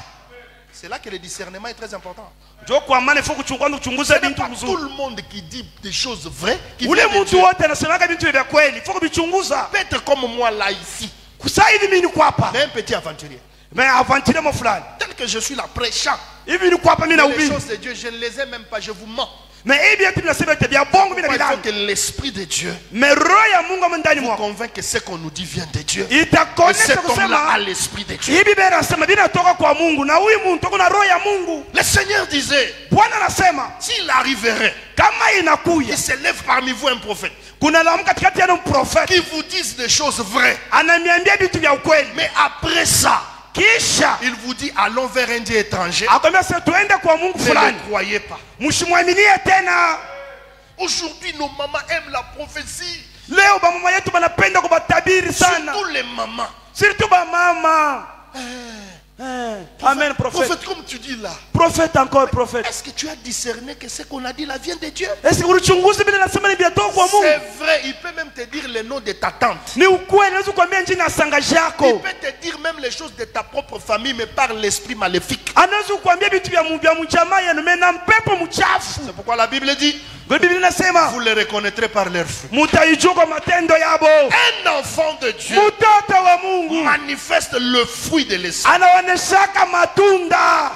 C'est là que le discernement est très important. Jo kwa maana ifo kuchunguza Ce n'est bintu pas tout mzuri. le monde qui dit des choses vraies qui Ule viennent de mtu Dieu. wote anasemaka bintu vya kweli, ifo kubichunguza. Peut être comme moi là ici, Kusa hivi mimi niko hapa. mais un petit aventurier. Mais aventure mo fulani. Tel que je suis là prêchant, Hivi niko hapa mimi na les ubiri. choses de Dieu, je ne les ai même pas, je vous mens. Mais hivi eti nasema eti vya bongo mimi na Il faut bilani. que l'esprit de Dieu Mais roho ya Mungu ndani vous mwako. convainc que ce qu'on nous dit vient de Dieu. Et Itakonesha cet homme-là a kusema l'esprit de Dieu. hivi bera nasema binatoka kwa Mungu na huyu mtu kuna roho ya Mungu. Le Seigneur disait, Bwana anasema s'il arriverait, kama inakuya il se lève parmi vous un prophète kuna lamu katikati ya mprofeti qui vous dise des choses vraies. ananiambia vitu vya ukweli, Mais après ça, kisha il vous dit, allons vers un Dieu étranger. akwambia sasa tuende kwa Mungu Ne fulani, le croyez pas. mshimwaminie tena. Aujourd'hui, nos mamans aiment la prophétie. Leo bamama yetu banapenda kubatabiri sana, Surtout les mamans. surtout bamama. Amen, prophète. Prophète, comme tu dis là, Prophète encore, prophète. est-ce que tu as discerné que ce qu'on a dit là vient de Dieu? Esi ulichunguzi bila nasema ni biatoka kwa Mungu? C'est vrai, il peut même te dire le nom de ta tante. Ni ukweli, naweza kuambia jina sangaji Il yako. peut te dire même les choses de ta propre famille, mais par l'esprit maléfique. Anaweza kuambia vitu vya mjamaa yenu na mpepo mchafu. C'est pourquoi la Bible dit, Biblia inasema vous les reconnaîtrez par leurs fruits. mutaijua kwa matendo yabo. Un enfant de Dieu Mtoto wa Mungu manifeste le fruit de l'esprit. anaoneshaka matunda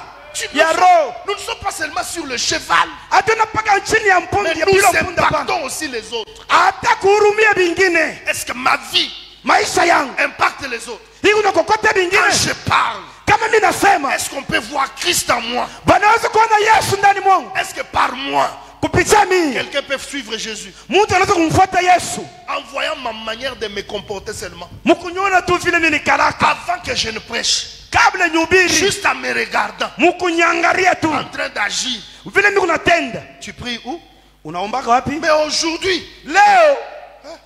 ya roho. Nous ne sommes pas seulement sur le cheval, Hatuna paka chini ya mais mpunga nous bila mpunda bana. impactons aussi les autres. Hata kuhurumia bingine. Est-ce que ma vie Maisha yangu impacte les autres? hii unakokota bingine. Quand je parle, Kama mimi nasema est-ce qu'on peut voir Christ en moi? banaweza kuona Yesu ndani mwangu. Est-ce que par moi, Kupitia mimi quelqu'un peut suivre Jésus mtu anaweza kumfuata Yesu en voyant ma manière de me comporter seulement? mkunyona tu vile mimi nikaraka Avant que je ne prêche, kabla nyubiri juste en me regardant, mkunyangaria tu en train d'agir. vile mimi kunatenda. Tu pries où? Unaombaka wapi? Mais aujourd'hui, Leo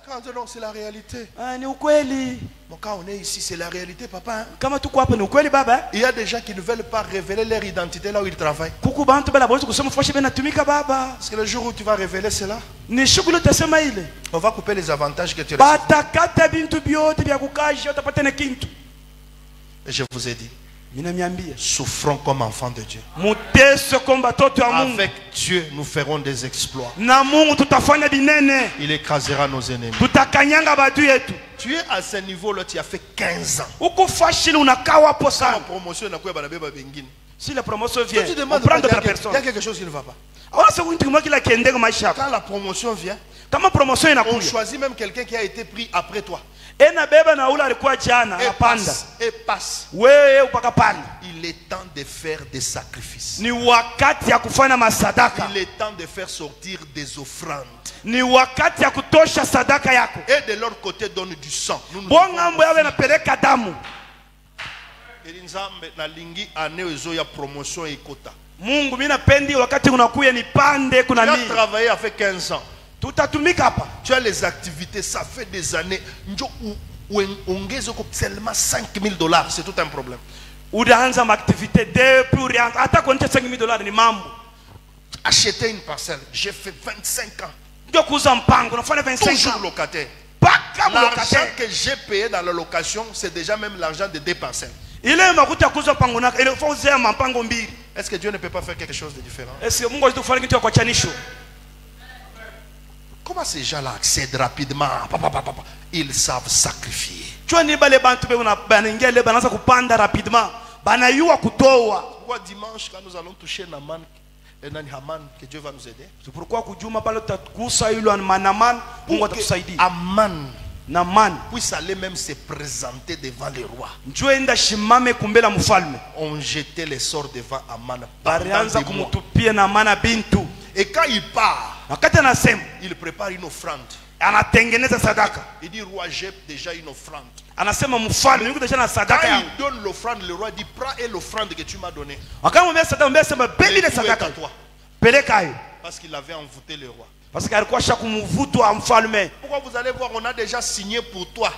quand non, c'est la réalité. ni ukweli. Bon, quand on est ici, c'est la réalité, papa. Hein? Kama tuko hapa ni ukweli baba. Il y a des gens qui ne veulent pas révéler leur identité là où ils travaillent. Kuku bantu bala bawezi kusema fashe bena tumika baba. Parce que le jour où tu vas révéler cela, Ni shughuli utasema ile. on va couper les avantages que tu reçois. Batakata bintu byote vya kukashi utapata na kintu. Et je vous ai dit, Minamiambia. souffrons comme enfants de Dieu. Muteso komba toto ya Mungu. Avec Dieu, nous ferons des exploits. Na Mungu tutafanya binene. Il écrasera nos ennemis. Tutakanyanga badu yetu. Tu es à ce niveau-là, tu as fait 15 ans. Uko fashili unakaa hapo La sana. promotion n'a pas de bengine. Si la promotion vient, Quand tu on demandes, prend il y d'autres a personnes. quelque chose qui ne va pas. Awa se kunti kumaki la kende kwa maisha yako. Quand la promotion vient, Kama promotion on inakuja. choisit même quelqu'un qui a été pris après toi. Ena beba na ule alikuwa jana apanda. Et passe. Wewe upaka panda. Il est temps de faire des sacrifices. Ni wakati ya kufanya masadaka. Il est temps de faire sortir des offrandes. Ni wakati ya kutosha sadaka yako. Et de leur côté, donne du sang. Nous Bonga mbo yawe napeleka damu. promotion et quota. Mungu mimi napendi wakati unakuya nipande kuna Tu as mimi. travaillé avec 15 ans. Tutatumika hapa. Tu as les activités, ça fait des années. Seulement $5,000, c'est tout un problème. Udaanza activité depuis ulianza hata kuonyesha $5,000 ni mambo. Acheter une parcelle, j'ai fait 25 ans. Ndio kuuza mpango unafanya 25 Toujours ans. locataire. Paka L'argent mlokataire. que j'ai payé dans la location, c'est déjà même l'argent de 2 parcelles. Ile makuta kuuza mpango na ile faut uzea mpango mbili. Est-ce que Dieu ne peut pas faire quelque chose de différent? Est-ce que Mungu hawezi kufanya kitu kwa chanisho? Comment ces gens-là accèdent rapidement? Ils savent sacrifier. Chua ni bale bantu be banaingia ile banaanza kupanda rapidement. Banayua kutoa. Pourquoi dimanche, quand nous allons toucher Naman, Haman, que Dieu va nous aider? C'est pourquoi kujuma pale tutakusa yule manaman Mungu atatusaidia. Aman na mani puisse aller même se présenter devant les rois. njoo enda shimame kumbela mfalme. On jetait les sorts devant Aman. Barianza kumutupia na mana bintu. Et quand il part, Wakati anasema il prépare une offrande. anatengeneza sadaka. Il dit, roi, j'ai déjà une offrande. Anasema mfalme niko deja na Quand sadaka yangu. il donne l'offrande, le roi dit, prends et l'offrande que tu m'as donnée. Wakamwambia sadaka, mbele sema bebi ile Et tout est sadaka. à toi. Peleka hiyo. Parce qu'il avait envoûté le roi. Parce que alikuwa shakumvutwa mfalme. Pourquoi vous allez voir, on a déjà signé pour toi.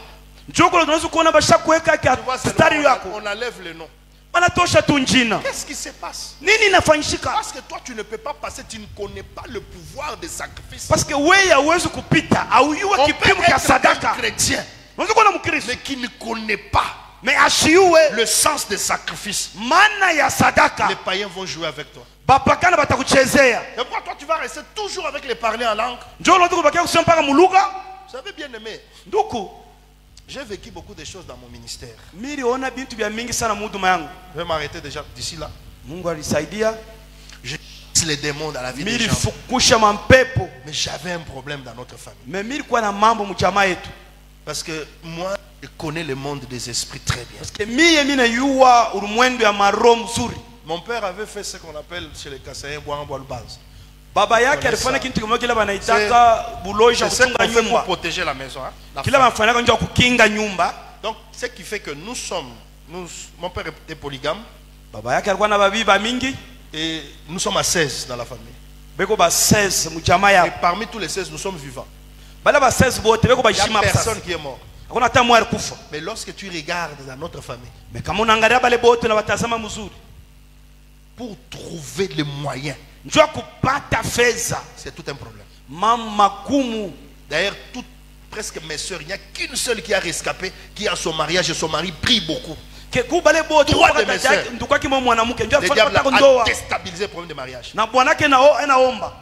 Njoo kule tunaweza kuona basha kuweka Tu vois, mstari seulement, yako. on enlève le nom. Wanatosha tu njina. Qu'est-ce qui se passe? Nini inafanyika? Parce que toi, tu ne peux pas passer, tu ne connais pas le pouvoir des sacrifices. Parce que wewe hauwezi kupita au yua On kipimo peut cha être sadaka. un chrétien, Unaweza kuwa Mkristo mais qui ne connaît pas mais ashiwe le sens des sacrifices. maana ya Les sadaka. païens vont jouer avec toi. Bapakana batakuchezea. Et pourquoi toi, tu vas rester toujours avec les parler en langue? Njoo unataka kubakia kusema mpaka muluga? Vous savez, bien aimé, Nduku, j'ai vécu beaucoup de choses dans mon ministère. niliona bintu vya mingi sana mhuduma yangu. Je vais m'arrêter déjà d'ici là. Mungu alisaidia. Je chasse les démons dans la vie des gens. Nilifukusha mampepo. Mais j'avais un problème dans notre famille. Mais nilikuwa na mambo mchama yetu. Parce que moi, je connais le monde des esprits très bien. Parce que mimi najua ulimwengu ya maroho mzuri. Mon père avait fait ce qu'on appelle chez les Kassaïens boire en bois de base. Baba yake alifanya kitu kimoja kile wanaitaka buloja C'est ce kufunga qu'on fait pour nyumba. protéger la maison. Hein, la Kila famille. wanafanya njoo kukinga nyumba. Donc, ce qui fait que mon père était polygame Baba yake alikuwa na babibi mingi. et nous sommes à 16 dans la famille. Beko ba 16 mchama Et ya. parmi tous les 16, nous sommes vivants. Bala ba 16 bote beko ba Il n'y a shima sasa. personne qui est mort. Hakuna hata mmoja alikufa. Mais lorsque tu regardes dans notre famille, Mais kama unaangalia bale bote na watazama mzuri. pour trouver les moyens, Njoo kupata fedha. c'est tout un problème. Mama kumu. D'ailleurs, presque mes soeurs, il n'y a qu'une seule qui a rescapé, qui a son mariage et son mari prie beaucoup. Ke bale bote Trois kwa de mes tata yake sœurs. ndukwake mwanamke njoo Le afanye diable kwa a ndoa. déstabilisé le problème de mariage. Na bwanake naomba.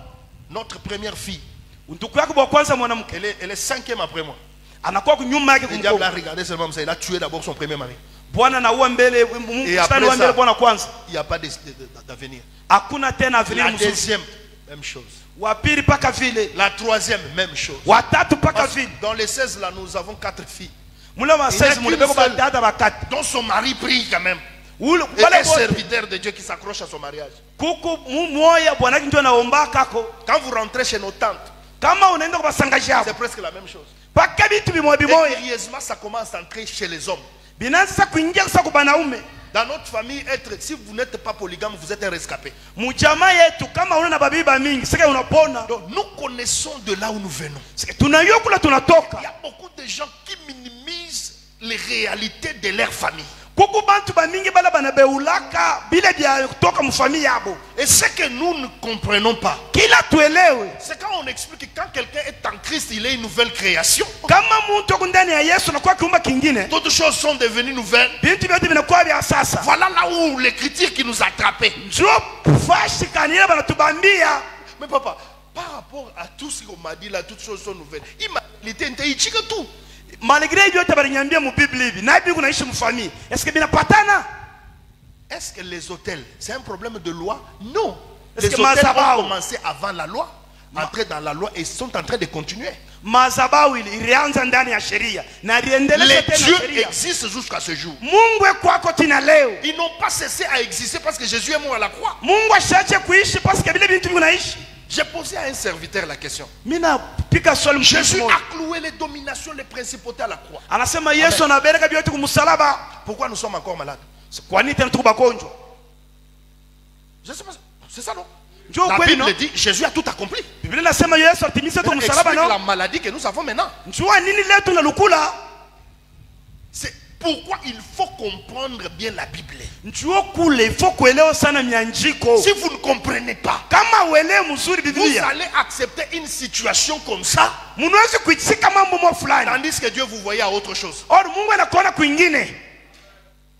Notre première fille, Nduku yake wa kwanza mwanamke elle est 5e après moi. anakuwa kunyuma yake Le diable a kumko. regardé seulement ça. Il a tué d'abord son premier mari. Bwana naua mbele Et après mstari wa mbele ça, bwana kwanza. il n'y a pas d'avenir. Hakuna tena avenir La mzuri. deuxième, même chose. Wa pili paka vile. La troisième, même chose. Wa tatu paka vile. Dans les 16 là, nous avons 4 filles. Mula wa 16 qu'une mulibeko ba seule. dada bakati. Dont son mari prie quand même. Ule Et bale un bote. serviteur de Dieu qui s'accroche à son mariage. Kuku moya bwana yake ndio naomba kako. Quand vous rentrez chez nos tantes, Kama unaenda kwa sangaji c'est yako. presque la même chose. Paka vitu bimoya Et bimoya. curieusement, ça commence à entrer chez les hommes. Binaanza kuingia sasa kwa banaume. Dans notre famille, si vous n'êtes pas polygame, vous êtes un rescapé. Mujama yetu kama una babibi mingi, sasa unapona. Donc nous connaissons de là où nous venons. Tunajua kula tunatoka. Il y a beaucoup de gens qui minimisent les réalités de leur famille. Kuku bantu bamingi bala banabeulaka bile bya kutoka mfamili yabo. Et ce que nous ne comprenons pas, Kila tuelewe. c'est quand on explique que quand quelqu'un est en Christ, il est une nouvelle création. Kama mtu ako ndani ya Yesu anakuwa kiumba kingine. D'autres choses sont devenues nouvelles. Bintu vyote vinakuwa vya sasa. Voilà là où l'écriture qui nous a attrapés. Njoo fashi kanila banatubambia. Mais papa, par rapport à tout ce qu'on m'a dit là, toutes choses sont nouvelles. Il était que tout. Malgré vyote balinyambia mu Biblia hivi. Na hivi kunaishi mfamili. Est-ce que binapatana? Est-ce que les hôtels, c'est un problème de loi? Non. Est-ce Les que hôtels Mazabao ont commencé avant la loi, entré dans la loi et sont en train de continuer. Madhabahu ilianza ndani ya sheria na aliendelea Les tena dieux sheria. existent jusqu'à ce jour. Mungu kwako tina leo. Ils n'ont pas cessé à exister parce que Jésus est mort à la croix. Mungu ashache kuishi parce que vile bintu vinaishi. J'ai posé à un serviteur la question. Mina pika swali Jésus mmoja. a cloué les dominations, les principautés à la croix. Anasema Yesu anabeleka vyote kumsalaba. Pourquoi nous sommes encore malades? Kwa nini tena tuko bagonjwa? Je sais pas. C'est ça non? Njoo La kweli no? Bible dit Jésus a tout accompli. Biblia inasema Yesu alitimiza tu Explique msalaba la no? maladie que nous avons maintenant. Njoo nini leo tunalukula? C'est pourquoi il faut comprendre bien la Bible. Njoo kule ifo kuelewa sana mianjiko. Si vous ne comprenez pas, Kama uelewe mzuri vous Biblia, allez accepter une situation comme ça, mnaweza kuitika mambo mwa fulani. tandis que Dieu vous voyait à autre chose. Or Mungu anakuona kwingine.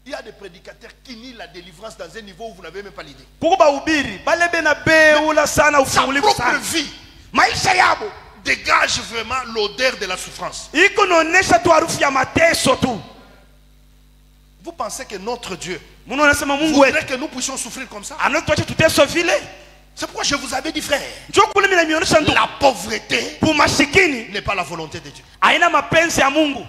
Il y a des prédicateurs qui nient la délivrance dans un niveau où vous n'avez même pas l'idée. Kuko bahubiri bale bena beula sana Sa ufungulivu propre sana. vie Maisha yabo dégage vraiment l'odeur de la souffrance. iko naonesha tu harufu ya mateso tu. Vous pensez que notre Dieu Mungu anasema Mungu wetu voudrait que nous puissions souffrir comme ça? anatuacha tuteso vile? C'est pourquoi je vous avais dit, frère, Njoo kule mimi nimeonyesha ndugu. la pauvreté Umasikini n'est pas la volonté de Dieu. haina mapenzi ya Mungu.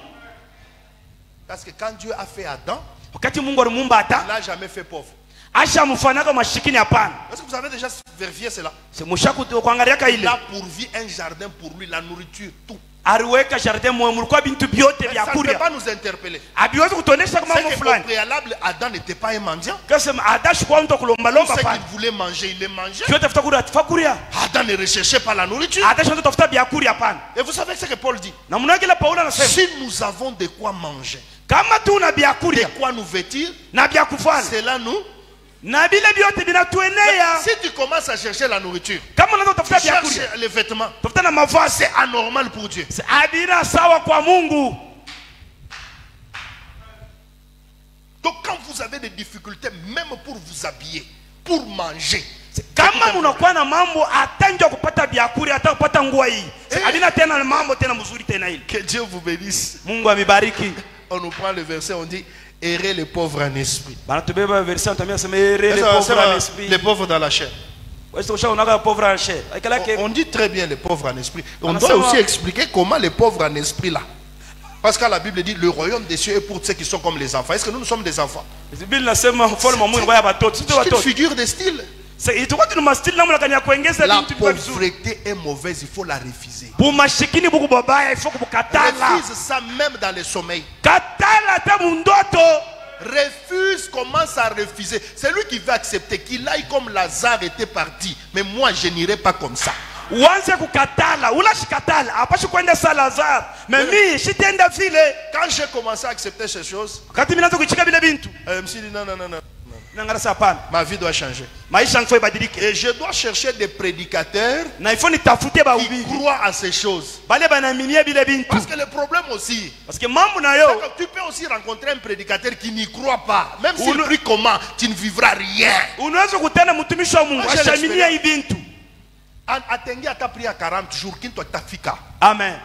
Parce que quand Dieu a fait Adam, Wakati Mungu alimuumba il Adamu, n'a jamais fait pauvre. asha mfanaka masikini hapana. Est-ce que vous avez déjà vérifié cela? C'est mushaku kuangalia Il ile. a pourvu un jardin pour lui, la nourriture, tout. Aliweka jardin mwe mulikuwa bintu byote Mais vya ça ne peut kulia. pas nous interpeller. Abiwezi kutonesha kama mambo C'est qu'au fulani. préalable, Adam n'était pas un mendiant. Kasema adashi kwa mtu kulomba Tout lomba ce pana. qu'il voulait manger, il les mangeait. Kyo tafuta kula tafakuria. Adam ne recherchait pas la nourriture. Adashi ndo tafuta bya kulia pana. Et vous savez ce que Paul dit? Na mnaona kile Paulo anasema, Si nous avons de quoi manger, kama tuna bya de kulia quoi nous vêtir, na bya kufanya, cela nous. na bile byote binatuenea. Si tu commences à chercher la nourriture, Kama unaanza tu tafuta bya cherches kulia, les vêtements, tafuta na mavazi, c'est anormal pour Dieu. abina sawa kwa Mungu. Donc quand vous avez des difficultés, même pour vous habiller, pour manger, Kama munakuwa na mambo atanjwa kupata bya kulia, hata kupata nguo hii, abina tena na mambo tena mzuri tena ile. que Dieu vous bénisse. Mungu amibariki. On nous prend le verset, on dit errez les pauvres en esprit. Bana tubeba verset antamia sema les pauvres en esprit. Les pauvres dans la chair. Wewe usha unaga pauvre en chair. Akala ke On dit très bien les pauvres en esprit. On On a doit ça, aussi moi. expliquer comment les pauvres en esprit là. Parce que la Bible dit le royaume des cieux est pour ceux qui sont comme les enfants. Est-ce que nous sommes des enfants? Biblia nasema ufalme wa Mungu kwa watoto. Sisi C'est une watoto. figure de style. Sasa itakuwa tuna mastili namna kanya kuongeza La vitu vizuri. pauvreté est mauvaise, il faut la refuser. Bumashikini buku babaya ifo kubukatala. Refuse ça même dans le sommeil. Katala ta mundoto. Refuse, commence à refuser. C'est lui qui veut accepter qu'il aille comme Lazare était parti. Mais moi, je n'irai pas comme ça. Uanze kukatala, unashikatala. Apashi kwenda sa Lazare. Mais mimi shitenda vile. Quand j'ai commencé à accepter ces choses, Wakati mimi naanza kuchika vile bintu. je me suis dit non, non, non, non. Nangara hapana. Ma vie doit changer. Maisha yangu ibadilike. Et je dois chercher des prédicateurs Na ifo nitafute ba qui ubiri. croient à ces choses. Bale banaaminia vile bintu. Parce que le problème aussi, Parce que mambo na c'est yo que tu peux aussi rencontrer un prédicateur qui n'y croit pas. Même s'il Ou- prie comment, tu ne vivras rien. unaweza kutana mtumishi wa Mungu Moi, j'ai ashaminia hii bintu. Attengi à ta prière 40 jours, qui toi tafika. Amen.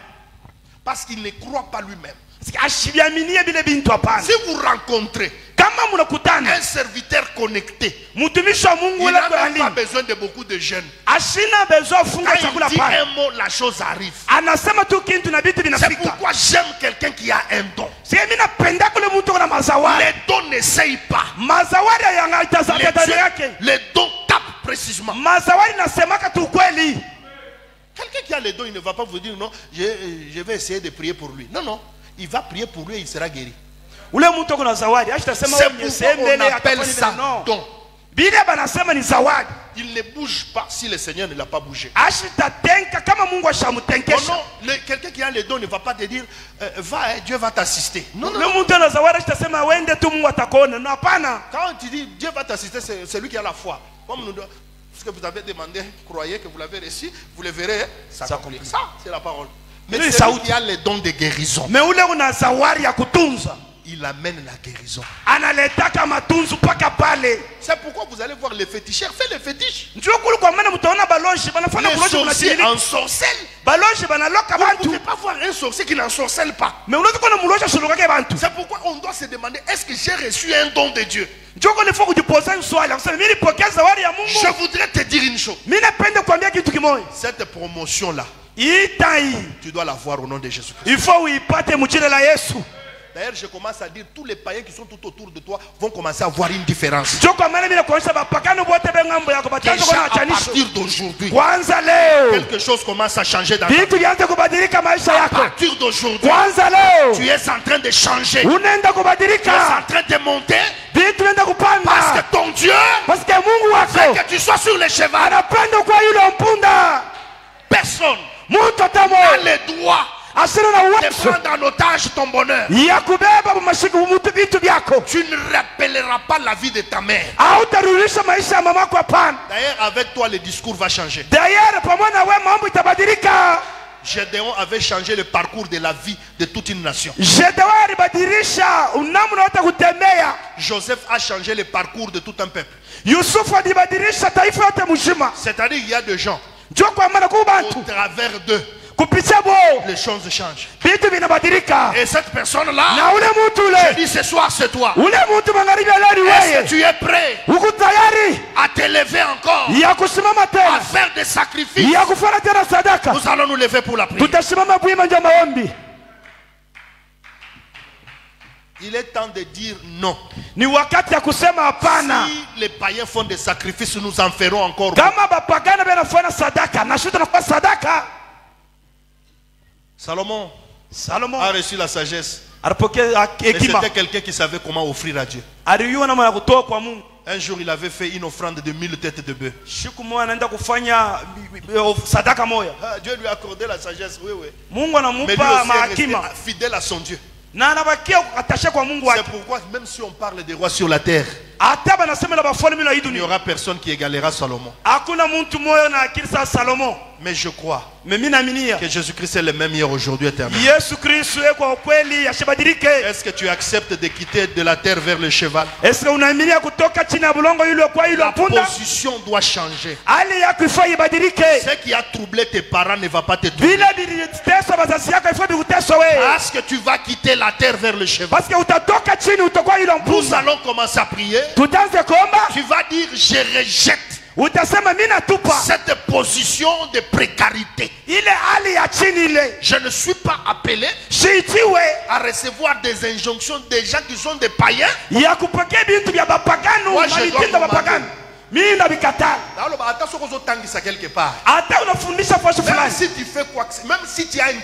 Parce qu'il ne croit pas lui-même. Parce que ashibiaminia vile bintu hapana. Si vous rencontrez Kama mnakutana un serviteur connecté, mtumishi wa Mungu il wala n'a kwa même pas alimu. besoin de beaucoup de jeunes. Ashina besoin funga Quand chakula il dit pale. un mot, la chose arrive. Anasema tu kintu na vitu C'est vinafika. pourquoi j'aime quelqu'un qui a un don. Sasa mimi napenda kule mtu kuna mazawadi. Les dons n'essayent pas. Mazawadi yangaitazama yake. Les dons tapent précisément. Mazawadi nasemaka tu kweli. Quelqu'un qui a les dons, il ne va pas vous dire non, je vais essayer de prier pour lui. Non, non. Il va prier pour lui et il sera guéri. Ule mtu kuna zawadi. Ashitasema C'est wewe pourquoi on appelle atafanya ça vile, non. don. Biblia banasema ni zawadi. Il ne bouge pas si le Seigneur ne l'a pas bougé. Ashitatenka kama Mungu Non, ashamutenkesha. non, quelqu'un qui a les dons ne va pas te dire va, Dieu va t'assister. Non, non, Ule non. mtu ana zawadi ashitasema wende tu Mungu atakuona. No hapana. Quand tu dis Dieu va t'assister, c'est celui qui a la foi. Comme nous, ce que vous avez demandé, croyez que vous l'avez reçu, vous le verrez. Ça, ça c'est la parole. Mais Oui, celui qui a les dons de guérison, Me ule una zawadi ya kutunza. il amène la guérison. Analetaka matunzu paka pale. C'est pourquoi vous allez voir les féticheurs. Fais les fétiches. Njoo kule kwa maana mtaona baloshi banafanya Les baloshi sorciers mnachini. ensorcellent. Baloshi banaloka Vous ne bantu. pouvez pas voir un sorcier qui n'ensorcelle pas. Me unaweza kuona mlosha shulukake bantu. C'est pourquoi on doit se demander, est-ce que j'ai reçu un don de Dieu? Njoo kule foko kujipoza swali. Akasema mimi nipokea zawadi ya Mungu. Je voudrais te dire une chose. Mimi napenda kuambia kitu kimoja. Cette promotion-là, Itai. tu dois la voir au nom de Jésus-Christ. Il faut uipate mjina la Yesu. D'ailleurs, je commence à dire, tous les païens qui sont tout autour de toi vont commencer à voir une différence. Njoo kwa maana mimi nakuonyesha bapakano wote bengambo yako bataanza Déjà, kuona à achanisho. partir d'aujourd'hui, Kwanza leo. quelque chose commence à changer dans ta vie. Vitu vianze kubadilika maisha À yako. partir d'aujourd'hui, Kwanza leo. tu es en train de changer. Tu Unaenda es kubadilika. en train de monter Vitu vinaenda parce kupanda. que ton Dieu Parce que Mungu veut wako que tu sois sur le cheval. anapenda kwa yule mpunda. Personne Mtu n'a tamo le droit asina na de uwezo prendre en otage ton bonheur. ya kubeba mashiki mtu vitu vyako. Tu ne rappelleras pas la vie de ta mère. Hautarudisha maisha ya mamako hapana. D'ailleurs, avec toi, le discours va changer. D'ailleurs pamoja na wewe mambo itabadilika. Gédéon avait changé le parcours de la vie de toute une nation. Gedeon alibadilisha namna yote kutembea. Joseph a changé le parcours de tout un peuple. Yusufu alibadilisha taifa yote mzima. C'est-à-dire qu'il y a des gens, Njoo kwa maana kwa au bantu travers d'eux, kupitia bo les choses changent. vitu vinabadilika. Et cette personne-là, Na ule mtu je ule, dis ce soir, c'est toi. ule mtu magharibi ya leo ni Est-ce que wewe. tu es prêt Uko tayari à t'élever encore, ya kusimama à tena, faire des sacrifices? ya kufanya tena sadaka? Nous allons nous lever pour la prière. Tutasimama kuimba nje maombi. Il est temps de dire non. Ni wakati ya kusema hapana. Si les païens font des sacrifices, nous en ferons encore. Kama bapagana banafanya sadaka, na shuta nafanya sadaka. Salomon Salomon a reçu la sagesse. alipokea Et hekima. c'était quelqu'un qui savait comment offrir à Dieu. Aliona namna ya kutoa kwa Mungu. Un jour, il avait fait une offrande de 1000 têtes de bœuf. Siku moja anaenda kufanya sadaka moja. Dieu lui a accordé la sagesse, oui, oui. Mungu Mais lui anamupa aussi est resté mahakima fidèle à son Dieu. na anabakia atashe kwa Mungu C'est wake. pourquoi, même si on parle des rois sur la terre, Hata banasema na bafalme la hii il n'y dunia, aura personne qui égalera Salomon. hakuna mtu moyo na akili sa Salomon. Mais je crois Mimi naaminia que Jésus-Christ est le même hier, aujourd'hui, éternellement. Yesu Kristo yeye kwa kweli yashabadilike. Est-ce que tu acceptes de quitter de la terre vers le cheval? Est-ce que unaaminia kutoka chini ya bulongo yule kwa yule La punda? position doit changer. Hali yako ifaa ibadilike. Ce qui a troublé tes parents ne va pas te troubler. Vile viliteswa wazazi yako ifaa vikuteswa wewe. Parce que tu vas quitter la terre vers le cheval. Parce que utatoka chini utakuwa yule Nous mpunda. allons commencer à prier. Tutaanza kuomba, Tu vas dire, je rejette utasema mimi natupa cette position de précarité. ile hali ya chini ile. Je ne suis pas appelé Siitiwe à recevoir des injonctions des gens qui sont des païens. ya kupokea vitu vya bapagano, Moi, je dois mitindo ya bapagano. Mimi nabikataa. Attention, quelque part. Hata unafundisha fasi Même fulani, si tu fais quoi que même si tu as une